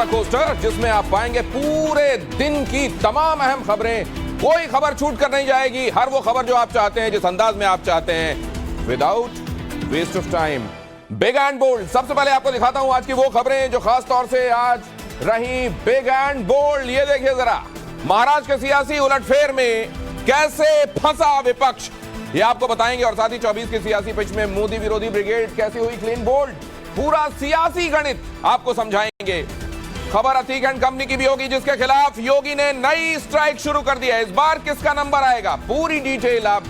Roller coaster जिसमें आप पाएंगे पूरे दिन की तमाम अहम खबरें। कोई खबर छूट कर नहीं जाएगी, हर वो खबर जो आप चाहते हैं, जिस अंदाज में आप चाहते हैं, without waste of time. Big and bold. सबसे पहले आपको दिखाता हूं आज की वो खबरें जो खास तौर से आज रही बिग एंड बोल्ड। ये देखिए जरा, महाराष्ट्र के सियासी उलटफेर में कैसे फंसा विपक्ष, ये आपको बताएंगे। और साथ ही 24 के सियासी पिच में मोदी विरोधी ब्रिगेड कैसे हुई क्लीन बोल्ड, पूरा सियासी गणित आपको समझाएंगे। खबर अतीक एंड कंपनी की भी होगी जिसके खिलाफ योगी ने नई स्ट्राइक शुरू कर दिया है। इस बार किसका नंबर आएगा, पूरी डिटेल आप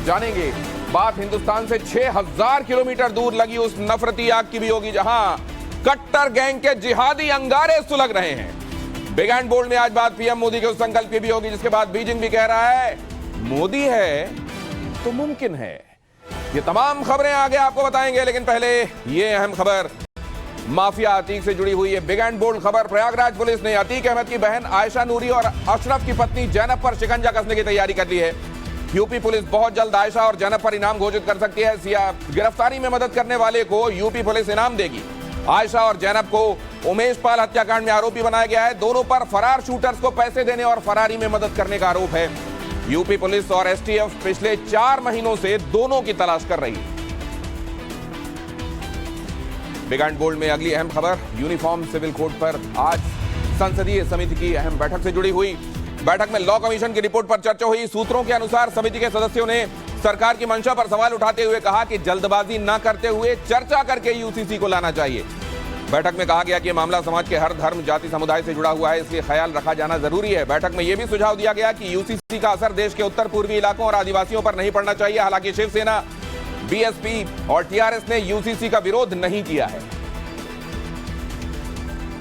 जानेंगे। बात हिंदुस्तान से 6000 किलोमीटर दूर लगी उस नफरती आग की भी होगी जहां कट्टर गैंग के जिहादी अंगारे सुलग रहे हैं। बिग एंड बोल्ड में आज बात पीएम मोदी के उस संकल्प की भी होगी जिसके बाद बीजिंग भी कह रहा है मोदी है तो मुमकिन है। ये तमाम खबरें आगे आपको बताएंगे, लेकिन पहले ये अहम खबर माफिया अतीक से जुड़ी हुई है। बिग एंड बोल्ड खबर, प्रयागराज पुलिस ने अतीक अहमद की बहन आयशा नूरी और अशरफ की पत्नी जैनब पर शिकंजा कसने की तैयारी कर ली है। यूपी पुलिस बहुत जल्द आयशा और जैनब पर इनाम घोषित कर सकती है। गिरफ्तारी में मदद करने वाले को यूपी पुलिस इनाम देगी। आयशा और जैनब को उमेश पाल हत्याकांड में आरोपी बनाया गया है। दोनों पर फरार शूटर्स को पैसे देने और फरारी में मदद करने का आरोप है। यूपी पुलिस और एसटीएफ पिछले 4 महीनों से दोनों की तलाश कर रही है। बिग एंड बोल्ड में अगली अहम खबर, यूनिफॉर्म सिविल कोड पर आज संसदीय समिति की अहम बैठक से जुड़ी हुई। बैठक में लॉ कमीशन की रिपोर्ट पर चर्चा हुई। सूत्रों के अनुसार समिति के सदस्यों ने सरकार की मंशा पर सवाल उठाते हुए कहा कि जल्दबाजी न करते हुए चर्चा करके यूसीसी को लाना चाहिए। बैठक में कहा गया कि मामला समाज के हर धर्म जाति समुदाय से जुड़ा हुआ है, इसलिए ख्याल रखा जाना जरूरी है। बैठक में यह भी सुझाव दिया गया कि यूसीसी का असर देश के उत्तर पूर्वी इलाकों और आदिवासियों पर नहीं पड़ना चाहिए। हालांकि शिवसेना, बीएसपी और टीआरएस ने यूसीसी का विरोध नहीं किया है।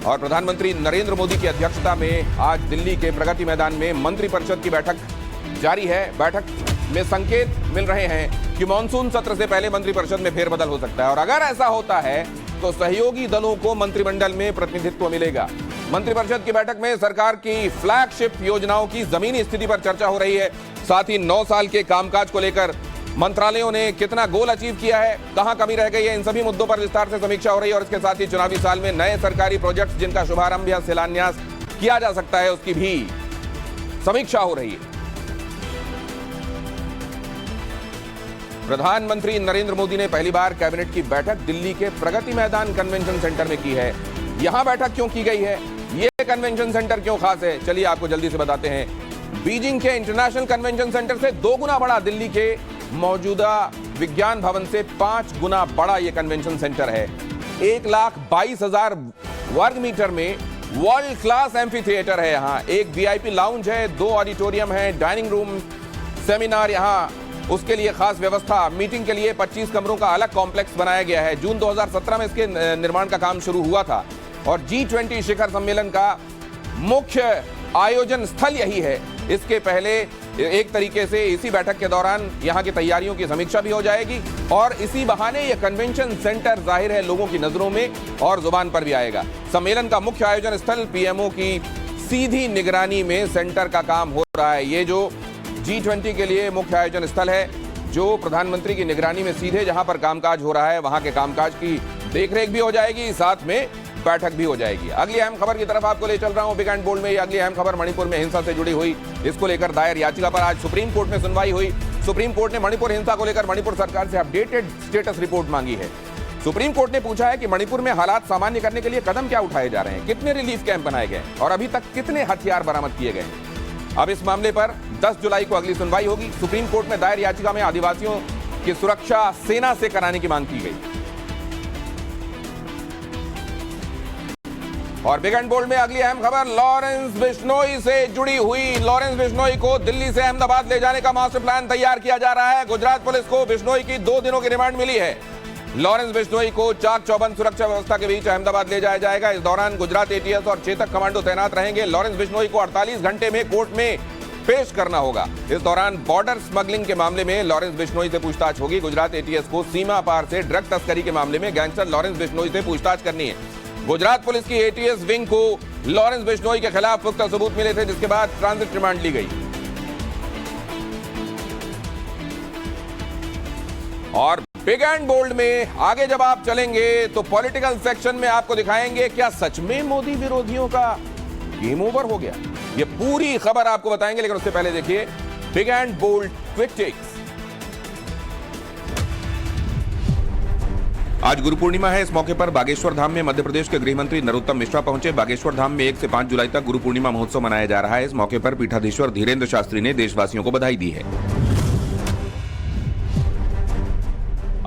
और प्रधानमंत्री नरेंद्र मोदी की अध्यक्षता में आज दिल्ली के प्रगति मैदान में मंत्रिपरिषद की बैठक जारी है। बैठक में संकेत मिल रहे हैं कि मॉनसून सत्र से पहले मंत्रिपरिषद में फेरबदल हो सकता है और अगर ऐसा होता है तो सहयोगी दलों को मंत्रिमंडल में प्रतिनिधित्व मिलेगा। मंत्रिपरिषद की बैठक में सरकार की फ्लैगशिप योजनाओं की जमीनी स्थिति पर चर्चा हो रही है। साथ ही 9 साल के कामकाज को लेकर मंत्रालयों ने कितना गोल अचीव किया है, कहां कमी रह गई है, इन सभी मुद्दों पर विस्तार से समीक्षा हो रही है। और इसके साथ ही चुनावी साल में नए सरकारी प्रोजेक्ट्स जिनका शुभारंभ या शिलान्यास किया जा सकता है उसकी भी समीक्षा हो रही है। प्रधानमंत्री नरेंद्र मोदी ने पहली बार कैबिनेट की बैठक दिल्ली के प्रगति मैदान कन्वेंशन सेंटर में की है। यहां बैठक क्यों की गई है, यह कन्वेंशन सेंटर क्यों खास है, चलिए आपको जल्दी से बताते हैं। बीजिंग के इंटरनेशनल कन्वेंशन सेंटर से 2 गुना बड़ा, दिल्ली के मौजूदा विज्ञान भवन से 5 गुना बड़ा यह कन्वेंशन सेंटर है। 1,22,000 वर्ग मीटर में वर्ल्ड क्लास एम्फी थिएटर है। यहाँ एक वीआईपी लाउंज है, 2 ऑडिटोरियम है, डाइनिंग रूम, सेमिनार, यहाँ उसके लिए खास व्यवस्था। मीटिंग के लिए 25 कमरों का अलग कॉम्प्लेक्स बनाया गया है। जून 2017 में इसके निर्माण का काम शुरू हुआ था और G20 शिखर सम्मेलन का मुख्य आयोजन स्थल यही है। इसके पहले एक तरीके से इसी बैठक के दौरान यहाँ की तैयारियों की समीक्षा भी हो जाएगी और इसी बहाने यह कन्वेंशन सेंटर जाहिर है लोगों की नजरों में और जुबान पर भी आएगा। सम्मेलन का मुख्य आयोजन स्थल पीएमओ की सीधी निगरानी में सेंटर का काम हो रहा है। ये जो G20 के लिए मुख्य आयोजन स्थल है, जो प्रधानमंत्री की निगरानी में सीधे जहां पर कामकाज हो रहा है वहां के कामकाज की देखरेख भी हो जाएगी, साथ में बैठक भी हो जाएगी। अगली अहम खबर की तरफ आपको ले चल रहा हूं बिग एंड बोल्ड में। अगली अहम खबर मणिपुर में हिंसा से जुड़ी हुई, इसको लेकर दायर याचिका पर आज सुप्रीम कोर्ट में सुनवाई हुई। सुप्रीम कोर्ट ने मणिपुर हिंसा को लेकर मणिपुर सरकार से अपडेटेड स्टेटस रिपोर्ट मांगी है। सुप्रीम कोर्ट ने पूछा है कि मणिपुर में हालात सामान्य करने के लिए कदम क्या उठाए जा रहे हैं, कितने रिलीफ कैंप बनाए गए और अभी तक कितने हथियार बरामद किए गए। अब इस मामले पर 10 जुलाई को अगली सुनवाई होगी। सुप्रीम कोर्ट में दायर याचिका में आदिवासियों की सुरक्षा सेना से कराने की मांग की गई। और बिग एंड बोल्ड में अगली अहम खबर लॉरेंस बिश्नोई से जुड़ी हुई। लॉरेंस बिश्नोई को दिल्ली से अहमदाबाद ले जाने का मास्टर प्लान तैयार किया जा रहा है। गुजरात पुलिस को बिश्नोई की 2 दिनों की रिमांड मिली है। लॉरेंस बिश्नोई को चाक चौबंद सुरक्षा व्यवस्था के बीच अहमदाबाद ले जाया जाएगा। इस दौरान गुजरात एटीएस और चेतक कमांडो तैनात रहेंगे। लॉरेंस बिश्नोई को 48 घंटे में कोर्ट में पेश करना होगा। इस दौरान बॉर्डर स्मगलिंग के मामले में लॉरेंस बिश्नोई से पूछताछ होगी। गुजरात एटीएस को सीमा पार से ड्रग तस्करी के मामले में गैंगस्टर लॉरेंस बिश्नोई से पूछताछ करनी है। गुजरात पुलिस की एटीएस विंग को लॉरेंस बिश्नोई के खिलाफ पुख्ता सबूत मिले थे, जिसके बाद ट्रांजिट रिमांड ली गई। और बिग एंड बोल्ड में आगे जब आप चलेंगे तो पॉलिटिकल सेक्शन में आपको दिखाएंगे क्या सच में मोदी विरोधियों का गेम ओवर हो गया। ये पूरी खबर आपको बताएंगे, लेकिन उससे पहले देखिए big and bold quick takes. आज गुरु पूर्णिमा है। इस मौके पर बागेश्वर धाम में मध्य प्रदेश के गृह मंत्री नरोत्तम मिश्रा पहुंचे। बागेश्वर धाम में 1 से 5 जुलाई तक गुरु पूर्णिमा महोत्सव मनाया जा रहा है। इस मौके पर पीठाधीश्वर धीरेन्द्र शास्त्री ने देशवासियों को बधाई दी है।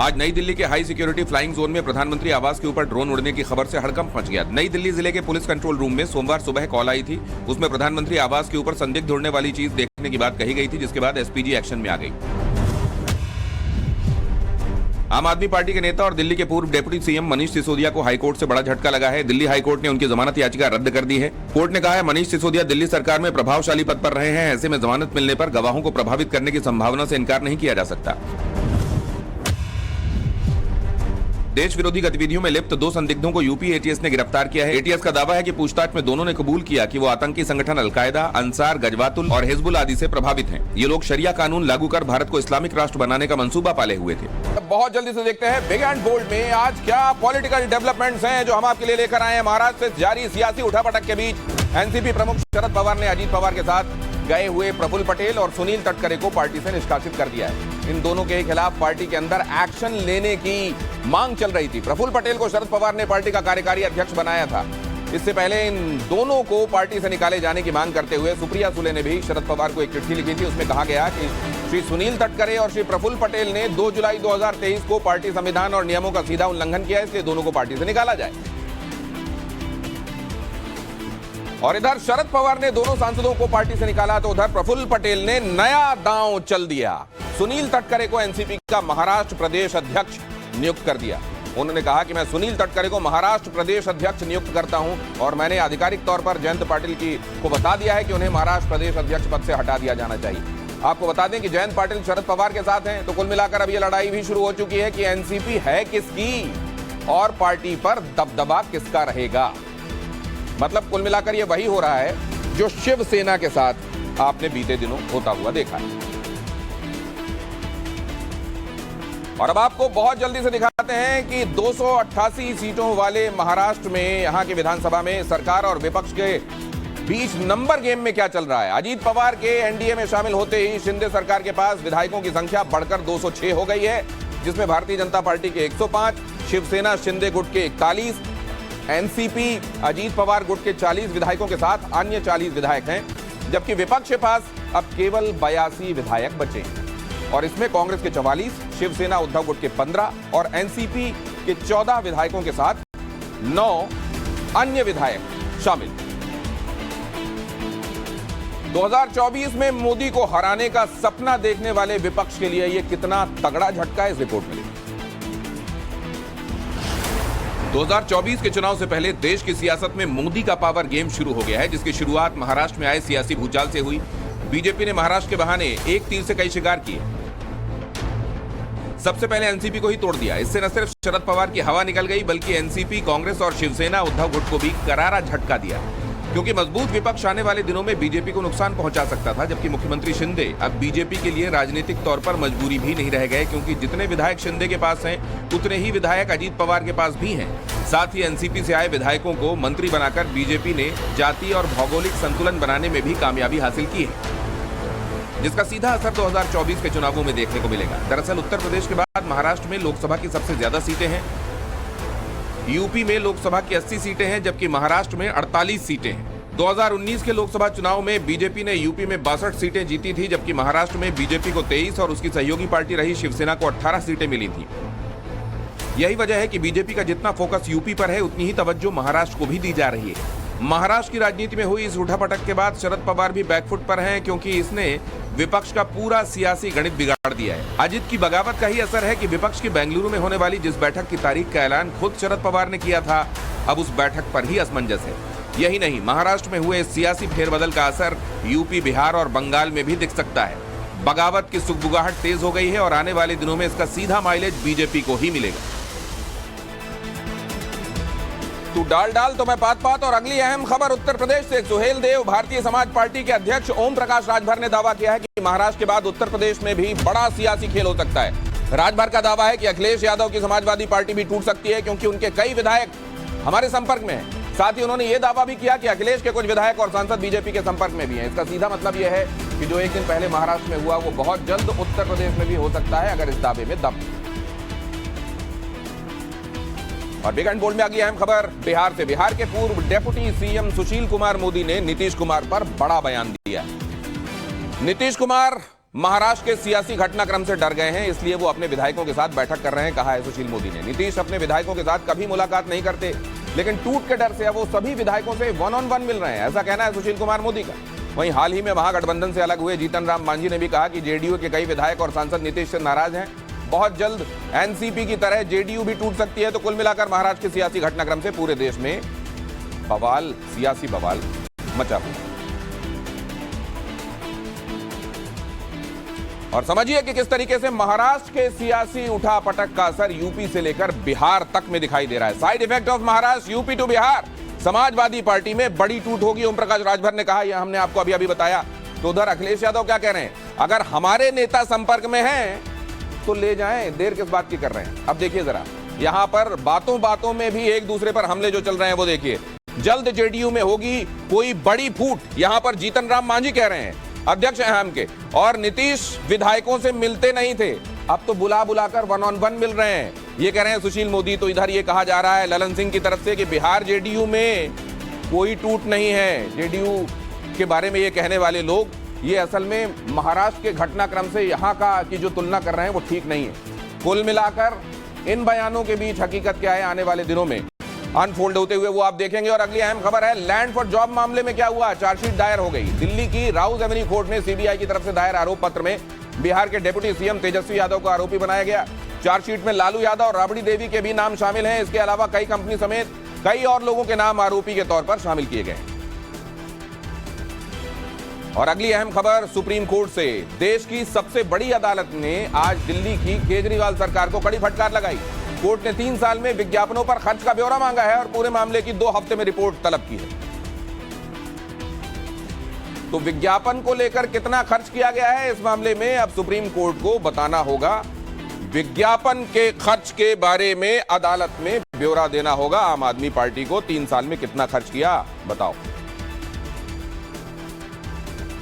आज नई दिल्ली के हाई सिक्योरिटी फ्लाइंग जोन में प्रधानमंत्री आवास के ऊपर ड्रोन उड़ने की खबर से हड़कंप मच गया। नई दिल्ली जिले के पुलिस कंट्रोल रूम में सोमवार सुबह कॉल आई थी। उसमें प्रधानमंत्री आवास के ऊपर संदिग्ध उड़ने वाली चीज देखने की बात कही गई थी, जिसके बाद एसपीजी एक्शन में आ गई। आम आदमी पार्टी के नेता और दिल्ली के पूर्व डिप्टी सीएम मनीष सिसोदिया को हाईकोर्ट से बड़ा झटका लगा है। दिल्ली हाईकोर्ट ने उनकी जमानत याचिका रद्द कर दी है। कोर्ट ने कहा है मनीष सिसोदिया दिल्ली सरकार में प्रभावशाली पद पर रहे हैं, ऐसे में जमानत मिलने पर गवाहों को प्रभावित करने की संभावना से इनकार नहीं किया जा सकता। देश विरोधी गतिविधियों में लिप्त 2 संदिग्धों को यूपी एटीएस ने गिरफ्तार किया है। एटीएस का दावा है कि पूछताछ में दोनों ने कबूल किया कि वो आतंकी संगठन अलकायदा, अंसार, गजवातुल और हिजबुल आदि से प्रभावित हैं। ये लोग शरिया कानून लागू कर भारत को इस्लामिक राष्ट्र बनाने का मंसूबा पाले हुए थे। बहुत जल्दी से देखते हैं बिग एंड बोल्ड में आज क्या पॉलिटिकल डेवलपमेंट्स हैं जो हम आपके लिए लेकर आए हैं। महाराष्ट्र से जारी सियासी उठापटक के बीच एनसीपी प्रमुख शरद पवार ने अजीत पवार के साथ गए हुए प्रफुल्ल पटेल और सुनील तटकरे को पार्टी से निष्कासित कर दिया है। इन दोनों के खिलाफ पार्टी के अंदर एक्शन लेने की मांग चल रही थी। प्रफुल्ल पटेल को शरद पवार ने पार्टी का कार्यकारी अध्यक्ष बनाया था। इससे पहले इन दोनों को पार्टी से निकाले जाने की मांग करते हुए सुप्रिया सुले ने भी शरद पवार को एक चिट्ठी लिखी थी। उसमें कहा गया कि श्री सुनील तटकरे और श्री प्रफुल्ल पटेल ने 2 जुलाई 2023 को पार्टी संविधान और नियमों का सीधा उल्लंघन किया, इसलिए दोनों को पार्टी से निकाला जाए। और इधर शरद पवार ने दोनों सांसदों को पार्टी से निकाला तो उधर प्रफुल्ल पटेल ने नया दांव चल दिया। सुनील तटकरे को एनसीपी का महाराष्ट्र प्रदेश अध्यक्ष नियुक्त कर दिया। उन्होंने कहा कि मैं सुनील तटकरे को महाराष्ट्र प्रदेश अध्यक्ष नियुक्त करता हूं और मैंने आधिकारिक तौर पर जयंत पाटिल को बता दिया है कि उन्हें महाराष्ट्र प्रदेश अध्यक्ष पद से हटा दिया जाना चाहिए। आपको बता दें कि जयंत पाटिल शरद पवार के साथ हैं, तो कुल मिलाकर अब यह लड़ाई भी शुरू हो चुकी है कि एनसीपी है किसकी और पार्टी पर दबदबा किसका रहेगा। मतलब कुल मिलाकर यह वही हो रहा है जो शिवसेना के साथ आपने बीते दिनों होता हुआ देखा है। और अब आपको बहुत जल्दी से दिखाते हैं कि 288 सीटों वाले महाराष्ट्र में यहां के विधानसभा में सरकार और विपक्ष के बीच नंबर गेम में क्या चल रहा है। अजीत पवार के एनडीए में शामिल होते ही शिंदे सरकार के पास विधायकों की संख्या बढ़कर 206 हो गई है, जिसमें भारतीय जनता पार्टी के 105, शिवसेना शिंदे गुट के 41, एनसीपी अजीत पवार गुट के 40 विधायकों के साथ अन्य 40 विधायक हैं, जबकि विपक्ष के पास अब केवल 82 विधायक बचे हैं। और इसमें कांग्रेस के 44, शिवसेना उद्धव गुट के 15 और एनसीपी के 14 विधायकों के साथ 9 अन्य विधायक शामिल। 2024 में मोदी को हराने का सपना देखने वाले विपक्ष के लिए यह कितना तगड़ा झटका है, इस रिपोर्ट में। 2024 के चुनाव से पहले देश की सियासत में मोदी का पावर गेम शुरू हो गया है, जिसकी शुरुआत महाराष्ट्र में आए सियासी भूचाल से हुई। बीजेपी ने महाराष्ट्र के बहाने एक तीर से कई शिकार किए। सबसे पहले एनसीपी को ही तोड़ दिया। इससे न सिर्फ शरद पवार की हवा निकल गई, बल्कि एनसीपी, कांग्रेस और शिवसेना उद्धव गुट को भी करारा झटका दिया, क्योंकि मजबूत विपक्ष आने वाले दिनों में बीजेपी को नुकसान पहुंचा सकता था। जबकि मुख्यमंत्री शिंदे अब बीजेपी के लिए राजनीतिक तौर पर मजबूरी भी नहीं रह गए, क्योंकि जितने विधायक शिंदे के पास हैं उतने ही विधायक अजीत पवार के पास भी हैं। साथ ही एनसीपी से आए विधायकों को मंत्री बनाकर बीजेपी ने जाति और भौगोलिक संतुलन बनाने में भी कामयाबी हासिल की है, जिसका सीधा असर 2024 के चुनावों में देखने को मिलेगा। दरअसल उत्तर प्रदेश के बाद महाराष्ट्र में लोकसभा की सबसे ज्यादा सीटें हैं। यूपी में लोकसभा की 80 सीटें हैं, जबकि महाराष्ट्र में 48 सीटें हैं। 2019 के लोकसभा चुनाव में बीजेपी ने यूपी में 62 सीटें जीती थी, जबकि महाराष्ट्र में बीजेपी को 23 और उसकी सहयोगी पार्टी रही शिवसेना को 18 सीटें मिली थी। यही वजह है कि बीजेपी का जितना फोकस यूपी पर है, उतनी ही तवज्जो महाराष्ट्र को भी दी जा रही है। महाराष्ट्र की राजनीति में हुई इस उठापटक के बाद शरद पवार भी बैकफुट पर हैं, क्योंकि इसने विपक्ष का पूरा सियासी गणित बिगाड़ दिया है। अजीत की बगावत का ही असर है कि विपक्ष की बेंगलुरु में होने वाली जिस बैठक की तारीख का ऐलान खुद शरद पवार ने किया था, अब उस बैठक पर ही असमंजस है। यही नहीं, महाराष्ट्र में हुए सियासी फेरबदल का असर यूपी, बिहार और बंगाल में भी दिख सकता है। बगावत की सुगबुगाहट तेज हो गई है और आने वाले दिनों में इसका सीधा माइलेज बीजेपी को ही मिलेगा। तू डाल तो मैं पात और अगली अहम खबर उत्तर प्रदेश से। सुहेल देव, भारतीय समाज पार्टी के अध्यक्ष ओम प्रकाश राजभर ने दावा किया है कि महाराष्ट्र के बाद उत्तर प्रदेश में भी बड़ा सियासी खेल हो सकता है। राजभर का दावा है कि अखिलेश यादव की समाजवादी पार्टी भी टूट सकती है क्योंकि उनके कई विधायक हमारे संपर्क में हैं। साथ ही उन्होंने यह दावा भी किया कि अखिलेश के कुछ विधायक और सांसद बीजेपी के संपर्क में भी हैं। इसका सीधा मतलब यह है कि जो एक दिन पहले महाराष्ट्र में हुआ वो बहुत जल्द उत्तर प्रदेश में भी हो सकता है, अगर इस दावे में दम। और बिग एंड बोल्ड में आ गई अहम खबर बिहार से। बिहार के पूर्व डेप्यूटी सीएम सुशील कुमार मोदी ने नीतीश कुमार पर बड़ा बयान दिया। नीतीश कुमार महाराष्ट्र के सियासी घटनाक्रम से डर गए हैं, इसलिए वो अपने विधायकों के साथ बैठक कर रहे हैं, कहा है सुशील मोदी ने। नीतीश अपने विधायकों के साथ कभी मुलाकात नहीं करते, लेकिन टूट के डर से अब वो सभी विधायकों से वन ऑन वन मिल रहे हैं, ऐसा कहना है सुशील कुमार मोदी का। वहीं हाल ही में महागठबंधन से अलग हुए जीतन राम मांझी ने भी कहा कि जेडीयू के कई विधायक और सांसद नीतीश से नाराज हैं। बहुत जल्द एनसीपी की तरह जेडीयू भी टूट सकती है। तो कुल मिलाकर महाराष्ट्र के सियासी घटनाक्रम से पूरे देश में बवाल, सियासी बवाल मचा हुआ। और समझिए कि किस तरीके से महाराष्ट्र के सियासी उठापटक का असर यूपी से लेकर बिहार तक में दिखाई दे रहा है। Side effect of Maharashtra UP to Bihar. Samajwadi Party में बड़ी टूट होगी, ओम प्रकाश राजभर ने कहा, यह हमने आपको अभी बताया। तो उधर अखिलेश यादव क्या कह रहे हैं, अगर हमारे नेता संपर्क में हैं तो ले जाएं, देर किस बात की कर रहे हैं। अब देखिए जरा, यहां पर बातों बातों में भी एक दूसरे पर हमले जो चल रहे हैं वो देखिए। जल्द जेडीयू में होगी कोई बड़ी फूट, यहां पर जीतन राम मांझी कह रहे हैं, अध्यक्ष हैं हम के। और नीतीश विधायकों से मिलते नहीं थे, अब तो बुला बुलाकर वन ऑन वन मिल रहे हैं, ये कह रहे हैं सुशील मोदी। तो इधर ये कहा जा रहा है ललन सिंह की तरफ से कि बिहार जेडीयू में कोई टूट नहीं है। जेडीयू के बारे में ये कहने वाले लोग ये असल में महाराष्ट्र के घटनाक्रम से यहां का की जो तुलना कर रहे हैं वो ठीक नहीं है। कुल मिलाकर इन बयानों के बीच हकीकत क्या है आने वाले दिनों में अनफोल्ड होते हुए वो आप देखेंगे। और अगली अहम खबर है लैंड फॉर जॉब मामले में क्या हुआ, चार्जशीट दायर हो गई। दिल्ली की राउज एवेन्यू कोर्ट ने सीबीआई की तरफ से दायर आरोप पत्र में बिहार के डिप्टी सीएम तेजस्वी यादव को आरोपी बनाया गया। चार्जशीट में लालू यादव और राबड़ी देवी के भी नाम शामिल हैं। इसके अलावा कई कंपनी समेत कई और लोगों के नाम आरोपी के तौर पर शामिल किए गए। और अगली अहम खबर सुप्रीम कोर्ट से। देश की सबसे बड़ी अदालत ने आज दिल्ली की केजरीवाल सरकार को कड़ी फटकार लगाई। कोर्ट ने 3 साल में विज्ञापनों पर खर्च का ब्यौरा मांगा है और पूरे मामले की 2 हफ्ते में रिपोर्ट तलब की है। तो विज्ञापन को लेकर कितना खर्च किया गया है इस मामले में अब सुप्रीम कोर्ट को बताना होगा। विज्ञापन के खर्च के बारे में अदालत में ब्यौरा देना होगा आम आदमी पार्टी को। 3 साल में कितना खर्च किया बताओ।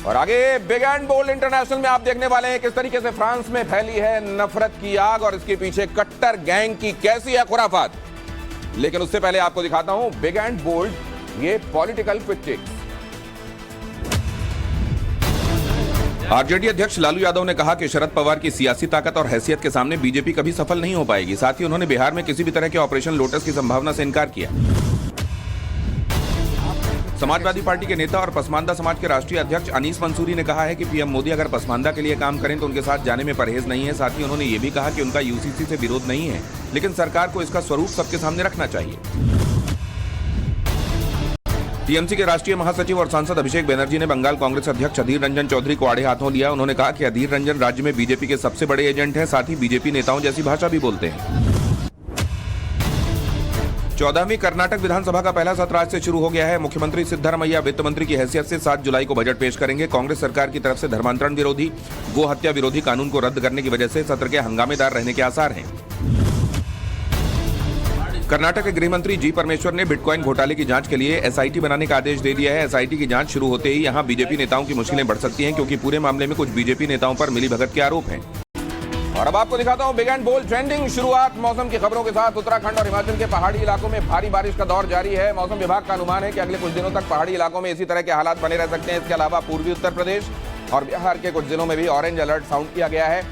और आगे बिग एंड बोल्ड इंटरनेशनल में आप देखने वाले हैं किस तरीके से फ्रांस में फैली है नफरत की आग और इसके पीछे कट्टर गैंग की कैसी है खुराफात। लेकिन उससे पहले आपको दिखाता हूं बिग एंड बोल्ड ये पॉलिटिकल क्विक। आरजेडी अध्यक्ष लालू यादव ने कहा कि शरद पवार की सियासी ताकत और हैसियत के सामने बीजेपी कभी सफल नहीं हो पाएगी। साथ ही उन्होंने बिहार में किसी भी तरह के ऑपरेशन लोटस की संभावना से इनकार किया। समाजवादी पार्टी के नेता और पसमानदा समाज के राष्ट्रीय अध्यक्ष अनीस मंसूरी ने कहा है कि पीएम मोदी अगर पसमानदा के लिए काम करें तो उनके साथ जाने में परहेज नहीं है। साथ ही उन्होंने ये भी कहा कि उनका यूसीसी से विरोध नहीं है, लेकिन सरकार को इसका स्वरूप सबके सामने रखना चाहिए। टीएमसी के राष्ट्रीय महासचिव और सांसद अभिषेक बनर्जी ने बंगाल कांग्रेस अध्यक्ष अधीर रंजन चौधरी को आड़े हाथों लिया। उन्होंने कहा कि अधीर रंजन राज्य में बीजेपी के सबसे बड़े एजेंट हैं, साथ ही बीजेपी नेताओं जैसी भाषा भी बोलते हैं। 14वीं कर्नाटक विधानसभा का पहला सत्र आज से शुरू हो गया है। मुख्यमंत्री सिद्धरामैया वित्त मंत्री की हैसियत से 7 जुलाई को बजट पेश करेंगे। कांग्रेस सरकार की तरफ से धर्मांतरण विरोधी, गो हत्या विरोधी कानून को रद्द करने की वजह से सत्र के हंगामेदार रहने के आसार हैं। कर्नाटक के गृह मंत्री जी परमेश्वर ने बिटकॉइन घोटाले की जांच के लिए एसआईटी बनाने का आदेश दे दिया है। एसआईटी की जांच शुरू होते ही यहां बीजेपी नेताओं की मुश्किलें बढ़ सकती हैं, क्योंकि पूरे मामले में कुछ बीजेपी नेताओं पर मिलीभगत के आरोप हैं। और अब आपको दिखाता हूं बिग एंड बोल्ड ट्रेंडिंग शुरुआत मौसम की खबरों के साथ। उत्तराखंड और हिमाचल के पहाड़ी इलाकों में भारी बारिश का दौर जारी है। मौसम विभाग का अनुमान है कि अगले कुछ दिनों तक पहाड़ी इलाकों में इसी तरह के हालात बने रह सकते हैं। इसके अलावा पूर्वी उत्तर प्रदेश और बिहार के कुछ जिलों में भी ऑरेंज अलर्ट साउंड किया गया है,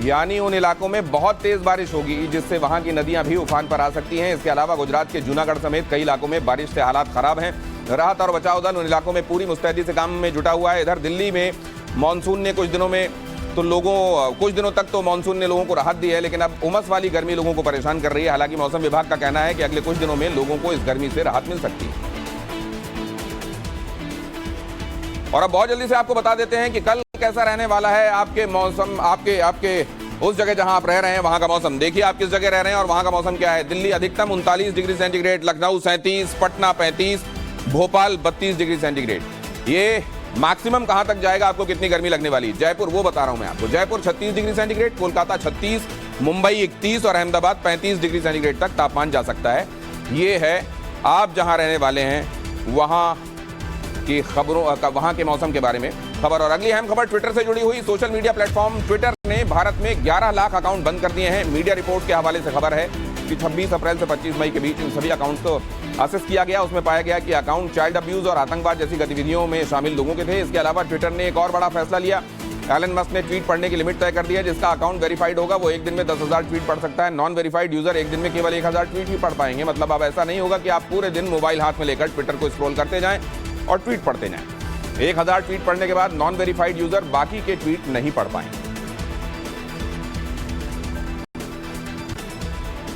यानी उन इलाकों में बहुत तेज बारिश होगी जिससे वहां की नदियां भी उफान पर आ सकती हैं। इसके अलावा गुजरात के जूनागढ़ समेत कई इलाकों में बारिश से हालात खराब हैं। राहत और बचाव दल उन इलाकों में पूरी मुस्तैदी से काम में जुटा हुआ है। इधर दिल्ली में मानसून ने कुछ दिनों तक तो मानसून ने लोगों को राहत दी है, लेकिन अब उमस वाली गर्मी लोगों को परेशान कर रही है। हालांकि मौसम विभाग का कहना है कि अगले कुछ दिनों में लोगों को इस गर्मी से राहत मिल सकती है। और अब बहुत जल्दी से आपको बता देते हैं कि कल कैसा रहने वाला है आपके मौसम, आपके उस जगह जहां आप रह रहे हैं वहां का मौसम। देखिए आप किस जगह रह रहे हैं और वहां का मौसम क्या है। दिल्ली अधिकतम 39 degree centigrade, Lucknow 37, Patna 35, Bhopal 32 degree centigrade. ये मैक्सिमम कहां तक जाएगा, आपको कितनी गर्मी लगने वाली है। जयपुर वो बता रहा हूं मैं आपको, जयपुर 36 डिग्री सेंटीग्रेड, कोलकाता 36, मुंबई 31 और अहमदाबाद 35 डिग्री सेंटीग्रेड तक तापमान जा सकता है। ये है आप जहां रहने वाले हैं वहां की खबरों का, वहां के मौसम के बारे में खबर। और अगली अहम खबर ट्विटर से जुड़ी हुई। सोशल मीडिया प्लेटफॉर्म ट्विटर ने भारत में 11 लाख अकाउंट बंद कर दिए हैं। मीडिया रिपोर्ट के हवाले से खबर है कि 26 अप्रैल से 25 मई के बीच इन सभी अकाउंट्स को असेस किया गया। उसमें पाया गया कि अकाउंट चाइल्ड अब्यूज और आतंकवाद जैसी गतिविधियों में शामिल लोगों के थे। इसके अलावा ट्विटर ने एक और बड़ा फैसला लिया। एलन मस्क ने ट्वीट पढ़ने की लिमिट तय कर दी है। जिसका अकाउंट वेरीफाइड होगा वो एक दिन में 10,000 ट्वीट पढ़ सकता है। नॉन वेरीफाइड यूजर एक दिन में केवल 1,000 ट्वीट ही पढ़ पाएंगे। मतलब अब ऐसा नहीं होगा कि आप पूरे दिन मोबाइल हाथ में लेकर ट्विटर को स्क्रॉल करते जाएं और ट्वीट पढ़ते जाएं। 1,000 ट्वीट पढ़ने के बाद नॉन वेरीफाइड यूजर बाकी के ट्वीट नहीं पढ़ पाएंगे।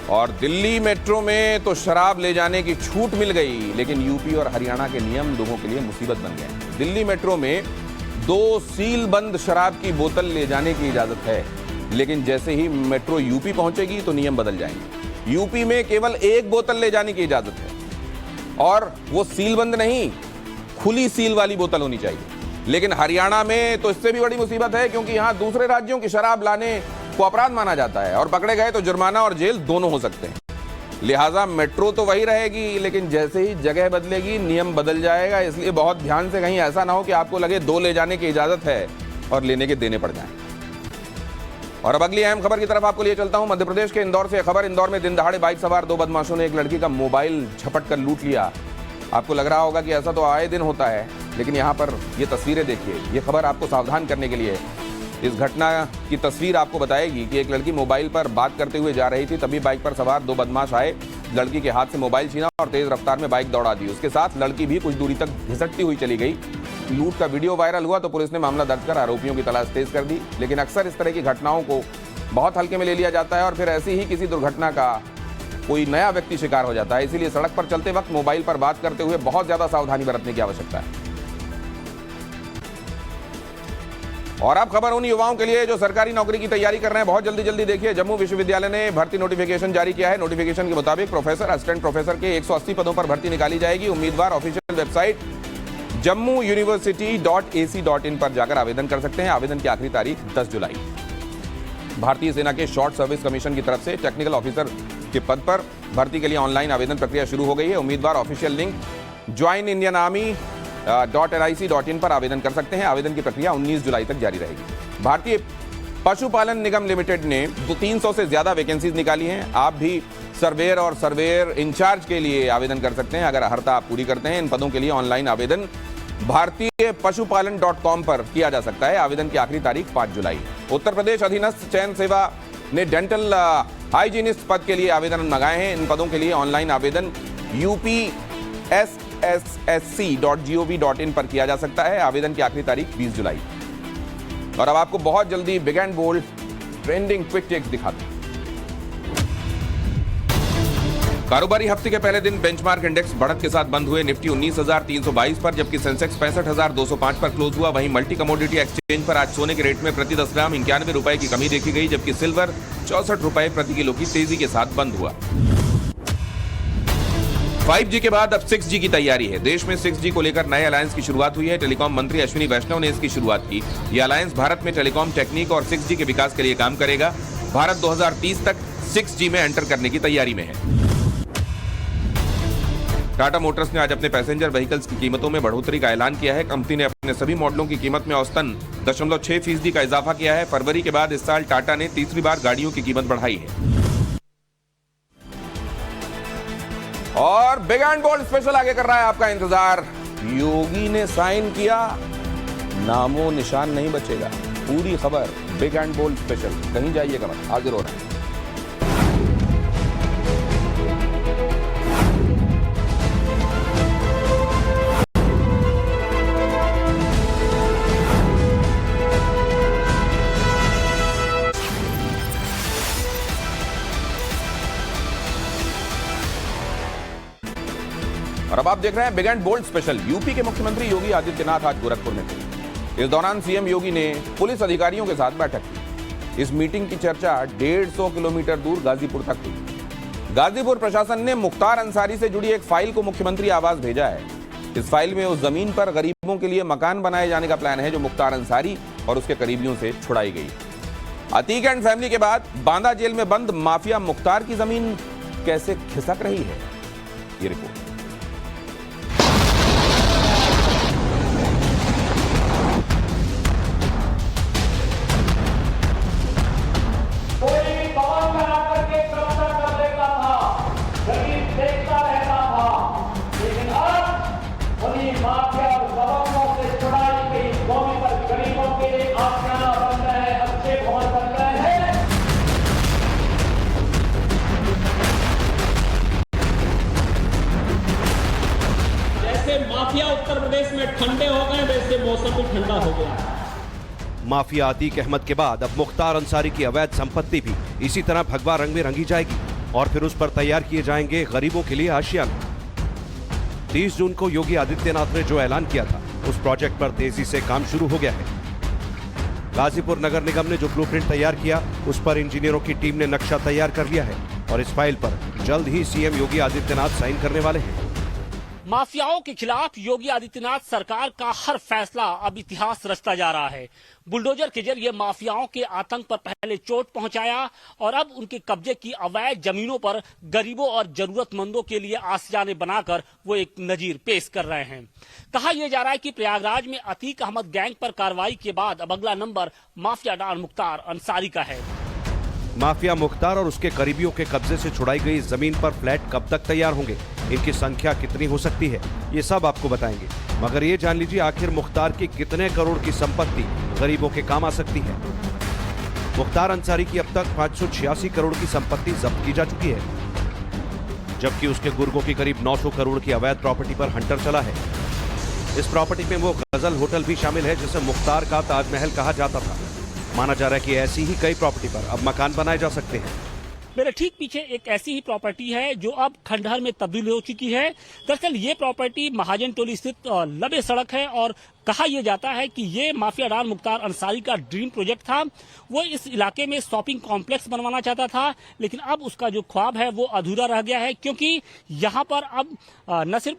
और दिल्ली मेट्रो में तो शराब ले जाने की छूट मिल गई, लेकिन यूपी और हरियाणा के नियम लोगों के लिए मुसीबत बन गए। दिल्ली मेट्रो में 2 सील बंद शराब की बोतल ले जाने की इजाजत है, लेकिन जैसे ही मेट्रो यूपी पहुंचेगी तो नियम बदल जाएंगे। यूपी में केवल 1 बोतल ले जाने की इजाजत है और वो सील बंद नहीं, खुली सील वाली बोतल होनी चाहिए। लेकिन हरियाणा में तो इससे भी बड़ी मुसीबत है, क्योंकि यहां दूसरे राज्यों की शराब लाने को अपराध माना जाता है और पकड़े गए तो जुर्माना और जेल दोनों हो सकते हैं। लिहाजा मेट्रो तो वही रहेगी, लेकिन जैसे ही जगह बदलेगी नियम बदल जाएगा। इसलिए बहुत ध्यान से, कहीं ऐसा ना हो कि आपको लगे 2 ले जाने की इजाजत है और लेने के देने पड़ जाएं। और अब अगली अहम खबर की तरफ आपको लिए चलता हूं। मध्य प्रदेश के इंदौर से खबर। इंदौर में दिन दहाड़े बाइक सवार 2 बदमाशों ने एक लड़की का मोबाइल झपट कर लूट लिया। आपको लग रहा होगा कि ऐसा तो आए दिन होता है, लेकिन यहाँ पर ये तस्वीरें देखिए। ये खबर आपको सावधान करने के लिए है। इस घटना की तस्वीर आपको बताएगी कि एक लड़की मोबाइल पर बात करते हुए जा रही थी, तभी बाइक पर सवार 2 बदमाश आए, लड़की के हाथ से मोबाइल छीना और तेज रफ्तार में बाइक दौड़ा दी। उसके साथ लड़की भी कुछ दूरी तक घिसटती हुई चली गई। लूट का वीडियो वायरल हुआ तो पुलिस ने मामला दर्ज कर आरोपियों की तलाश तेज कर दी। लेकिन अक्सर इस तरह की घटनाओं को बहुत हल्के में ले लिया जाता है और फिर ऐसी ही किसी दुर्घटना का कोई नया व्यक्ति शिकार हो जाता है। इसीलिए सड़क पर चलते वक्त मोबाइल पर बात करते हुए बहुत ज्यादा सावधानी बरतने की आवश्यकता है। और अब खबर उन युवाओं के लिए जो सरकारी नौकरी की तैयारी कर रहे हैं। बहुत जल्दी देखिए, जम्मू विश्वविद्यालय ने भर्ती नोटिफिकेशन जारी किया है। नोटिफिकेशन के मुताबिक प्रोफेसर, असिस्टेंट प्रोफेसर के 180 पदों पर भर्ती निकाली जाएगी। उम्मीदवार ऑफिशियल वेबसाइट jammuuniversity.ac.in पर जाकर आवेदन कर सकते हैं। आवेदन की आखिरी तारीख 10 जुलाई। भारतीय सेना के शॉर्ट सर्विस कमीशन की तरफ से टेक्निकल ऑफिसर के पद पर भर्ती के लिए ऑनलाइन आवेदन प्रक्रिया शुरू हो गई है। उम्मीदवार ऑफिशियल लिंक joinindianarmy.nic.in पर आवेदन कर सकते हैं। आवेदन की प्रक्रिया 19 जुलाई तक जारी रहेगी। भारतीय पशुपालन निगम लिमिटेड ने 300 से ज्यादा वैकेंसीज निकाली हैं। आप भी सर्वेयर और सर्वेयर इंचार्ज के लिए आवेदन कर सकते हैं अगर अर्हता आप पूरी करते हैं। इन पदों के लिए ऑनलाइन आवेदन भारतीय पशुपालन.com पर किया जा सकता है। आवेदन की आखिरी तारीख 5 जुलाई। उत्तर प्रदेश अधीनस्थ चयन सेवा ने डेंटल हाइजीनिस्ट पद के लिए आवेदन मंगाए हैं। इन पदों के लिए ऑनलाइन आवेदन upssc.gov.in पर किया जा सकता है। आवेदन की आखिरी तारीख 20 जुलाई। और अब आपको बहुत जल्दी big and bold trending quick takes दिखाते हैं। कारोबारी हफ्ते के पहले दिन बेंचमार्क इंडेक्स बढ़त के साथ बंद हुए। निफ्टी 19,322 पर, जबकि सेंसेक्स 65,205 पर क्लोज हुआ। वहीं मल्टी कमोडिटी एक्सचेंज पर आज सोने के रेट में प्रति 10 ग्राम 91 रुपए की कमी देखी गई, जबकि सिल्वर 64 रुपए प्रति किलो की तेजी के साथ बंद हुआ। 5G के बाद अब 6G की तैयारी है। देश में 6G को लेकर नए अलायंस की शुरुआत हुई है। टेलीकॉम मंत्री अश्विनी वैष्णव ने इसकी शुरुआत की। यह अलायंस भारत में टेलीकॉम टेक्निक और 6G के विकास के लिए काम करेगा। भारत 2030 तक 6G में एंटर करने की तैयारी में है। टाटा मोटर्स ने आज अपने पैसेंजर व्हीकल्स की कीमतों में बढ़ोतरी का ऐलान किया है। कंपनी ने अपने सभी मॉडलों की कीमत में औसतन 0.6% का इजाफा किया है। फरवरी के बाद इस साल टाटा ने तीसरी बार गाड़ियों की कीमत बढ़ाई है। और बिग एंड बोल्ड स्पेशल आगे कर रहा है आपका इंतजार। योगी ने साइन किया, नामो निशान नहीं बचेगा। पूरी खबर बिग एंड बोल्ड स्पेशल, कहीं जाइएगा मत, हाजिर हो रहा है। और अब आप देख रहे हैं big and bold special. UP के मुख्यमंत्री योगी आदित्यनाथ आज गोरखपुर में थे। इस दौरान सीएम योगी ने पुलिस अधिकारियों के साथ बैठक की। इस मीटिंग की चर्चा 150 किलोमीटर दूर गाजीपुर तक हुई। गाजीपुर प्रशासन ने मुख्तार अंसारी से जुड़ी एक फाइल को मुख्यमंत्री आवास भेजा है। इस फाइल में उस जमीन पर गरीबों के लिए मकान बनाए जाने का प्लान है जो मुख्तार अंसारी और उसके करीबियों से छुड़ाई गई। अतीक एंड फैमिली के बाद बांदा जेल में बंद माफिया मुख्तार की जमीन कैसे खिसक रही है, ये रिपोर्ट। माफिया उत्तर प्रदेश में ठंडे हो गए वैसे मौसम भी ठंडा हो गया। माफिया अतीक अहमद के बाद अब मुख्तार अंसारी की अवैध संपत्ति भी इसी तरह भगवा रंग में रंगी जाएगी और फिर उस पर तैयार किए जाएंगे गरीबों के लिए आशियाने। 30 जून को योगी आदित्यनाथ ने जो ऐलान किया था उस प्रोजेक्ट पर तेजी से काम शुरू हो गया है। गाजीपुर नगर निगम ने जो ब्लूप्रिंट तैयार किया उस पर इंजीनियरों की टीम ने नक्शा तैयार कर लिया है और इस फाइल पर जल्द ही सीएम योगी आदित्यनाथ साइन करने वाले हैं। माफियाओं के खिलाफ योगी आदित्यनाथ सरकार का हर फैसला अब इतिहास रचता जा रहा है। बुलडोजर के जरिए माफियाओं के आतंक पर पहले चोट पहुंचाया और अब उनके कब्जे की अवैध जमीनों पर गरीबों और जरूरतमंदों के लिए आशियाने बनाकर वो एक नजीर पेश कर रहे हैं। कहा यह जा रहा है कि प्रयागराज में अतीक अहमद गैंग पर कार्रवाई के बाद अब अगला number mafia don Mukhtar Ansari का है। माफिया मुख्तार और उसके करीबियों के कब्जे से छुड़ाई गई जमीन पर फ्लैट कब तक तैयार होंगे, इनकी संख्या कितनी हो सकती है, ये सब आपको बताएंगे। मगर ये जान लीजिए आखिर मुख्तार की कितने करोड़ की संपत्ति गरीबों के काम आ सकती है। मुख्तार अंसारी की अब तक 586 करोड़ की संपत्ति जब्त की जा चुकी है, जबकि उसके गुर्गों की करीब 900 करोड़ की अवैध प्रॉपर्टी पर हंटर चला है। इस प्रॉपर्टी में वो गजल होटल भी शामिल है जिसे मुख्तार का ताजमहल कहा जाता था। माना जा रहा है कि ऐसी ही कई प्रॉपर्टी पर अब मकान बनाए जा सकते हैं। मेरे ठीक पीछे एक ऐसी ही प्रॉपर्टी है जो अब खंडहर में तब्दील हो चुकी है। दरअसल ये प्रॉपर्टी महाजन टोली स्थित लबे सड़क है और कहा यह जाता है कि ये माफिया डॉन मुख्तार अंसारी का ड्रीम प्रोजेक्ट था। वो इस इलाके में शॉपिंग कॉम्प्लेक्स बनवाना चाहता था, लेकिन अब उसका जो ख्वाब है वो अधूरा रह गया है, क्योंकि यहाँ पर अब न सिर्फ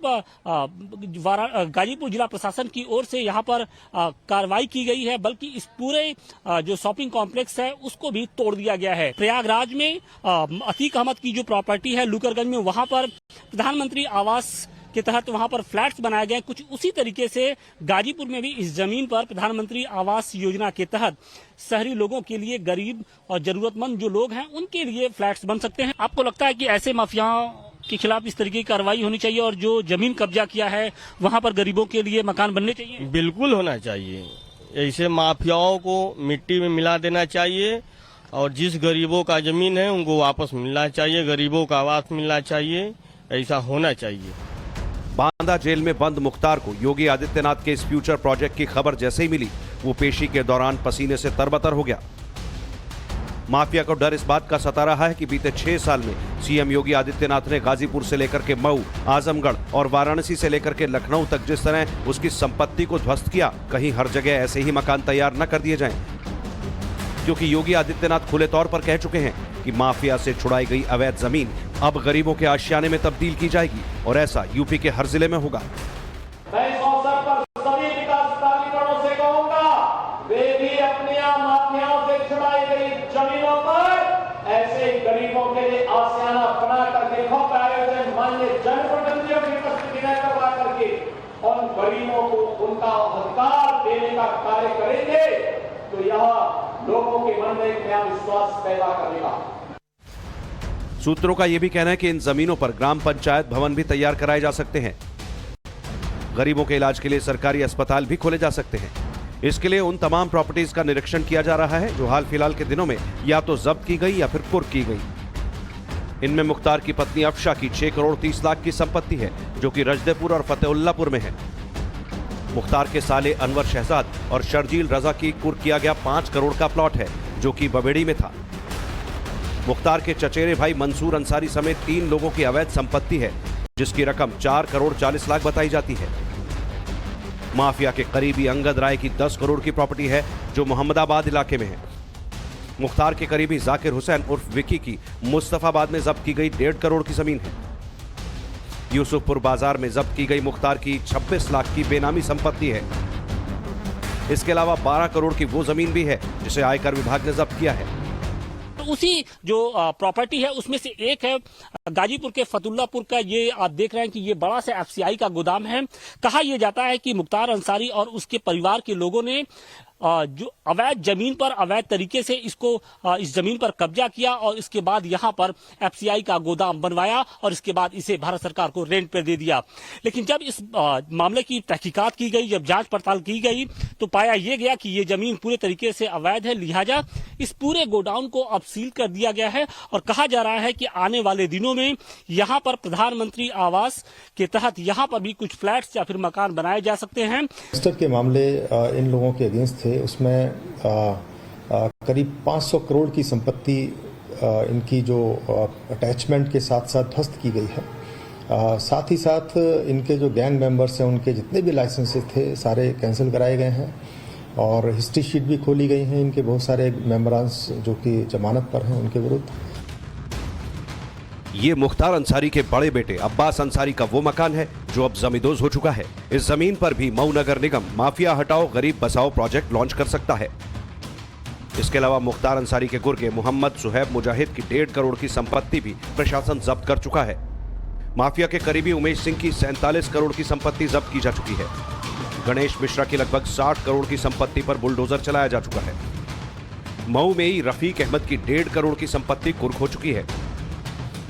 गाजीपुर जिला प्रशासन की ओर से यहाँ पर कार्रवाई की गई है, बल्कि इस पूरे जो शॉपिंग कॉम्प्लेक्स है उसको भी तोड़ दिया गया है। प्रयागराज में अतीक अहमद की जो प्रॉपर्टी है लुकरगंज में, वहां पर प्रधानमंत्री आवास के तहत वहां पर फ्लैट्स बनाए गए। कुछ उसी तरीके से गाजीपुर में भी इस जमीन पर प्रधानमंत्री आवास योजना के तहत शहरी लोगों के लिए, गरीब और जरूरतमंद जो लोग हैं उनके लिए फ्लैट्स बन सकते हैं। आपको लगता है कि ऐसे माफियाओं के खिलाफ इस तरीके की कार्रवाई होनी चाहिए और जो जमीन कब्जा किया है वहां पर गरीबों के लिए मकान बनने चाहिए? बिल्कुल होना चाहिए। ऐसे माफियाओं को मिट्टी में मिला देना चाहिए और जिस गरीबों का जमीन है उनको वापस मिलना चाहिए, गरीबों का आवास मिलना चाहिए, ऐसा होना चाहिए। बांदा जेल में बंद मुख्तार को योगी आदित्यनाथ के इस फ्यूचर प्रोजेक्ट की खबर जैसे ही मिली वो पेशी के दौरान पसीने से तरबतर हो गया। माफिया को डर इस बात का सता रहा है कि बीते 6 साल में सीएम योगी आदित्यनाथ ने गाजीपुर से लेकर के मऊ, आजमगढ़ और वाराणसी से लेकर के लखनऊ तक जिस तरह उसकी संपत्ति को ध्वस्त किया, कहीं हर जगह ऐसे ही मकान तैयार न कर दिए जाएं। क्योंकि योगी आदित्यनाथ खुले तौर पर कह चुके हैं कि माफिया से छुड़ाई गई अवैध जमीन अब गरीबों के आशियाने में तब्दील की जाएगी और ऐसा यूपी के हर जिले में होगा। मैं इस अवसर पर सभी विकास प्राधिकरणों से कहूंगा, वे भी अपनी माफियाओं से छुड़ाई गई जमीनों पर ऐसे ही गरीबों के लिए आशियाना बना करके भव्य आयोजन माननीय जनप्रतिनिधियों की उपस्थिति में करवा करके उन गरीबों को उनका अधिकार देने का कार्य करेंगे तो यह लोगों के मन में एक नया विश्वास पैदा करेगा। सूत्रों का यह भी कहना है कि इन जमीनों पर ग्राम पंचायत भवन भी तैयार कराए जा सकते हैं। गरीबों के इलाज के लिए सरकारी अस्पताल भी खोले जा सकते हैं। इसके लिए उन तमाम प्रॉपर्टीज का निरीक्षण किया जा रहा है जो हाल फिलहाल के दिनों में या तो जब्त की गई या फिर कुर्क की गई। इनमें मुख्तार की पत्नी अफशा की 6 करोड़ 30 लाख की संपत्ति है जो कि रजदेपुर और फतेहुल्लापुर में है। मुख्तार के साले अनवर शहजाद और शर्जील रजा की कुर्क किया गया 5 करोड़ का प्लॉट है जो कि बबेड़ी में था। मुख्तार के चचेरे भाई मंसूर अंसारी समेत 3 लोगों की अवैध संपत्ति है जिसकी रकम 4 करोड़ 40 लाख बताई जाती है। माफिया के करीबी अंगद राय की 10 करोड़ की प्रॉपर्टी है जो मोहम्मदाबाद इलाके में है। मुख्तार के करीबी जाकिर हुसैन उर्फ विकी की मुस्तफाबाद में जब्त की गई 1.5 करोड़ की जमीन है। यूसुफपुर बाजार में जब्त की गई मुख्तार की 26 लाख की बेनामी संपत्ति है। इसके अलावा 12 करोड़ की वो जमीन भी है जिसे आयकर विभाग ने जब्त किया है। तो उसी जो प्रॉपर्टी है उसमें से एक है गाजीपुर के फतुल्लापुर का। ये आप देख रहे हैं कि ये बड़ा सा एफसीआई का गोदाम है। कहा यह जाता है कि मुख्तार अंसारी और उसके परिवार के लोगों ने जो अवैध जमीन पर अवैध तरीके से इस जमीन पर कब्जा किया और इसके बाद यहां पर एफसीआई का गोदाम बनवाया और इसके बाद इसे भारत सरकार को रेंट पर दे दिया। लेकिन जब इस मामले की तहकीकात की गई, जब जांच पड़ताल की गई, तो पाया यह गया कि ये जमीन पूरे तरीके से अवैध है। लिहाजा इस पूरे गोडाउन को अब सील कर दिया गया है और कहा जा रहा है कि आने वाले दिनों में यहां पर प्रधानमंत्री आवास के तहत यहां पर भी कुछ फ्लैट्स या फिर मकान बनाए जा सकते हैं। के मामले इन लोगों के अगेंस्ट थे, उसमें करीब 500 करोड़ की संपत्ति इनकी जो अटैचमेंट के साथ साथ ध्वस्त की गई है। साथ ही साथ इनके जो गैंग मेंबर्स हैं उनके जितने भी लाइसेंसेस थे सारे कैंसिल कराए गए हैं और हिस्ट्री शीट भी खोली गई हैं इनके बहुत सारे मेंबरांस जो कि जमानत पर हैं उनके विरुद्ध। ये मुख्तार अंसारी के बड़े बेटे अब्बास अंसारी का वो मकान है जो अब जमींदोज हो चुका है। इस जमीन पर भी मऊ नगर निगम माफिया हटाओ गरीब बसाओ प्रोजेक्ट लॉन्च कर सकता है। इसके अलावा मुख्तार अंसारी के गुर्गे मोहम्मद सुहैब मुजाहिद की 1.5 करोड़ की संपत्ति भी प्रशासन जब्त कर चुका है। माफिया के करीबी उमेश सिंह की 47 करोड़ की संपत्ति जब्त की जा चुकी है। गणेश मिश्रा की लगभग 60 करोड़ की संपत्ति पर बुलडोजर चलाया जा चुका है। मऊ में ही रफीक अहमद की 1.5 करोड़ की संपत्ति कुर्क हो चुकी है।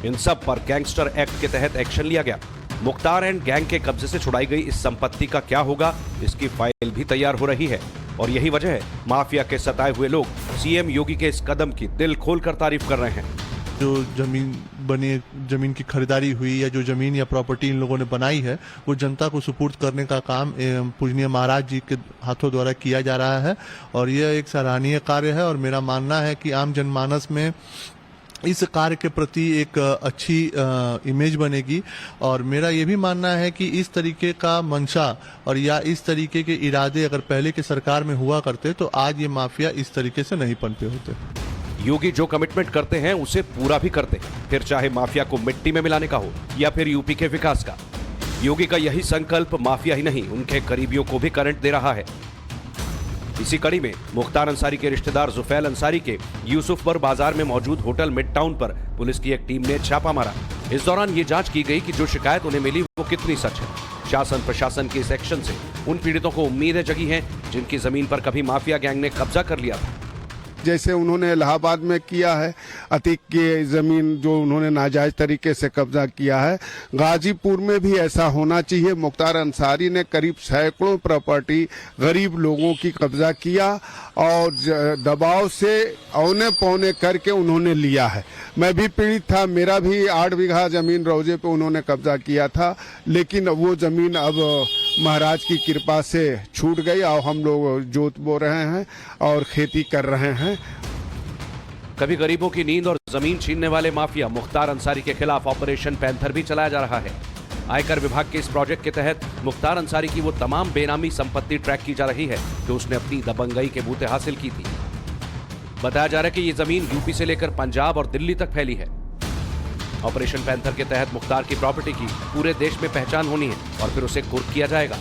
इन सब पर गैंगस्टर एक्ट के तहत एक्शन लिया गया। मुख्तार एंड गैंग के कब्जे से छुड़ाई गई इस संपत्ति का क्या होगा, इसकी फाइल भी तैयार हो रही है और यही वजह है माफिया के सताए हुए लोग सीएम योगी के इस कदम की दिल खोलकर तारीफ कर रहे हैं। जो जमीन बनी, जमीन की खरीदारी हुई या जो जमीन या प्रॉपर्टी इन लोगों ने बनाई है वो जनता को सुपुर्द करने का काम पूजनीय महाराज जी के हाथों द्वारा किया जा रहा है और यह एक सराहनीय कार्य है और मेरा मानना है कि आम जनमानस में इस कार्य के प्रति एक अच्छी इमेज बनेगी और मेरा ये भी मानना है कि इस तरीके का मंशा और या इस तरीके के इरादे अगर पहले की सरकार में हुआ करते तो आज ये माफिया इस तरीके से नहीं पनपे होते। योगी जो कमिटमेंट करते हैं उसे पूरा भी करते हैं, फिर चाहे माफिया को मिट्टी में मिलाने का हो या फिर यूपी के विकास का। योगी का यही संकल्प माफिया ही नहीं उनके करीबियों को भी करंट दे रहा है। इसी कड़ी में मुख्तार अंसारी के रिश्तेदार जुफैल अंसारी के यूसुफपुर बाजार में मौजूद होटल मिड टाउन पर पुलिस की एक टीम ने छापा मारा। इस दौरान ये जांच की गई कि जो शिकायत उन्हें मिली वो कितनी सच है। शासन प्रशासन के इस एक्शन से उन पीड़ितों को उम्मीदें जगी हैं जिनकी जमीन पर कभी माफिया गैंग ने कब्जा कर लिया था। जैसे उन्होंने इलाहाबाद में किया है, अतीक की जमीन जो उन्होंने नाजायज तरीके से कब्जा किया है, गाजीपुर में भी ऐसा होना चाहिए। मुख्तार अंसारी ने करीब सैकड़ों प्रॉपर्टी गरीब लोगों की कब्जा किया और दबाव से औने पौने करके उन्होंने लिया है। मैं भी पीड़ित था, मेरा भी 8 बीघा जमीन रौजे पे उन्होंने कब्जा किया था, लेकिन वो जमीन अब महाराज की कृपा से छूट गई और हम लोग जोत बो रहे हैं और खेती कर रहे हैं। कभी गरीबों की नींद और जमीन छीनने वाले माफिया मुख्तार अंसारी के खिलाफ ऑपरेशन पैंथर भी चलाया जा रहा है। आयकर विभाग के इस प्रोजेक्ट के तहत मुख्तार अंसारी की वो तमाम बेनामी संपत्ति ट्रैक की जा रही है जो उसने अपनी दबंगई के बूते हासिल की थी। बताया जा रहा है कि ये जमीन यूपी से लेकर पंजाब और दिल्ली तक फैली है। ऑपरेशन पैंथर के तहत मुख्तार की प्रॉपर्टी की पूरे देश में पहचान होनी है और फिर उसे कुर्क किया जाएगा।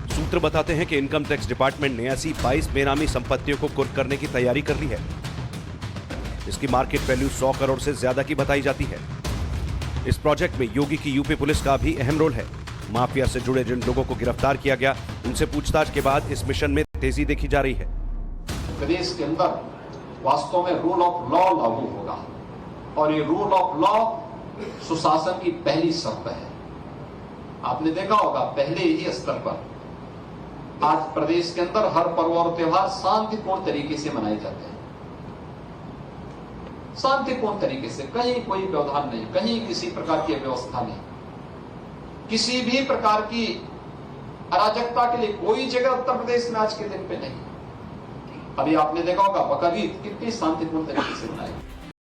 सूत्र बताते हैं कि इनकम टैक्स डिपार्टमेंट ने ऐसी 22 बेनामी संपत्तियों को कुर्क करने की तैयारी कर ली है। इसकी मार्केट वैल्यू 100 करोड़ से ज्यादा की बताई जाती है। इस प्रोजेक्ट में योगी की यूपी पुलिस का भी अहम रोल है। माफिया से जुड़े जिन लोगों को गिरफ्तार किया गया उनसे पूछताछ के बाद इस मिशन में तेजी देखी जा रही है। प्रदेश के अंदर वास्तव में रूल ऑफ लॉ लागू होगा और ये रूल ऑफ लॉ सुशासन की पहली शर्त है। आपने देखा होगा पहले ही स्तर पर आज प्रदेश के अंदर हर पर्व और त्योहार शांतिपूर्ण तरीके से मनाए जाते हैं। शांतिपूर्ण तरीके से, कहीं कोई व्यवधान नहीं, कहीं किसी प्रकार की व्यवस्था नहीं, किसी भी प्रकार की अराजकता के लिए कोई जगह उत्तर प्रदेश में आज के दिन पे नहीं। अभी आपने देखा होगा बकरीद कितनी शांतिपूर्ण तरीके से मनाई।